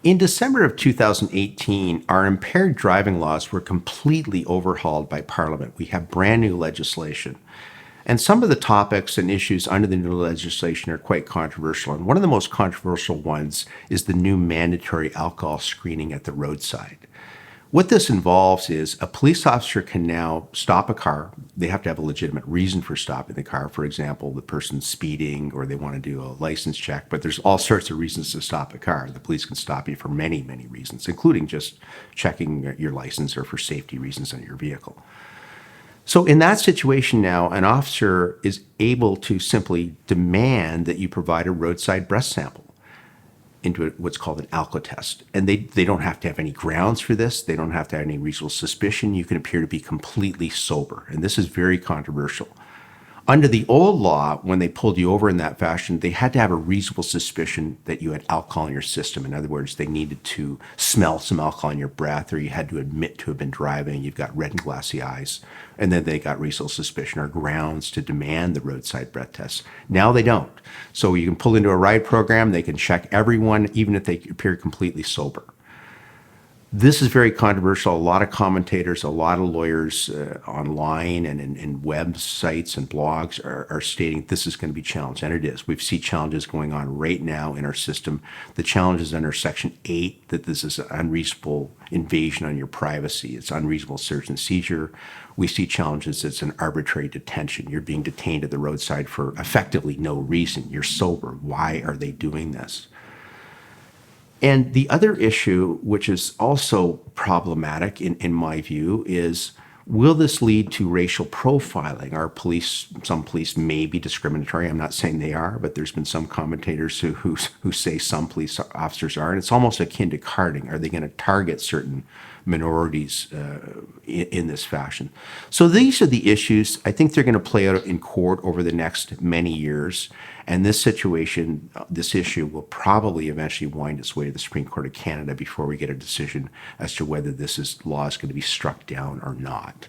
In December of 2018, our impaired driving laws were completely overhauled by Parliament. We have brand new legislation. And some of the topics and issues under the new legislation are quite controversial. And one of the most controversial ones is the new mandatory alcohol screening at the roadside. What this involves is a police officer can now stop a car. They have to have a legitimate reason for stopping the car. For example, the person's speeding or they want to do a license check, but there's all sorts of reasons to stop a car. The police can stop you for many, many reasons, including just checking your license or for safety reasons on your vehicle. So in that situation now, an officer is able to simply demand that you provide a roadside breath sample into what's called an alcotest. And they don't have to have any grounds for this. They don't have to have any reasonable suspicion. You can appear to be completely sober. And this is very controversial. Under the old law, when they pulled you over in that fashion, they had to have a reasonable suspicion that you had alcohol in your system. In other words, they needed to smell some alcohol in your breath, or you had to admit to have been driving, you've got red and glassy eyes, and then they got reasonable suspicion or grounds to demand the roadside breath test. Now they don't. So you can pull into a ride program, they can check everyone, even if they appear completely sober. This is very controversial. A lot of commentators, a lot of lawyers online and in websites and blogs are stating this is going to be challenged, and it is. We see challenges going on right now in our system. The challenge is under Section 8, that this is an unreasonable invasion on your privacy. It's unreasonable search and seizure. We see challenges. It's an arbitrary detention. You're being detained at the roadside for effectively no reason. You're sober. Why are they doing this? And the other issue, which is also problematic in my view, is will this lead to racial profiling? Some police may be discriminatory. I'm not saying they are, but there's been some commentators who say some police officers are, and it's almost akin to carding. Are they going to target certain minorities in this fashion? So these are the issues. I think they're going to play out in court over the next many years. And this situation, this issue will probably eventually wind its way to the Supreme Court of Canada before we get a decision as to whether law is going to be struck down or not.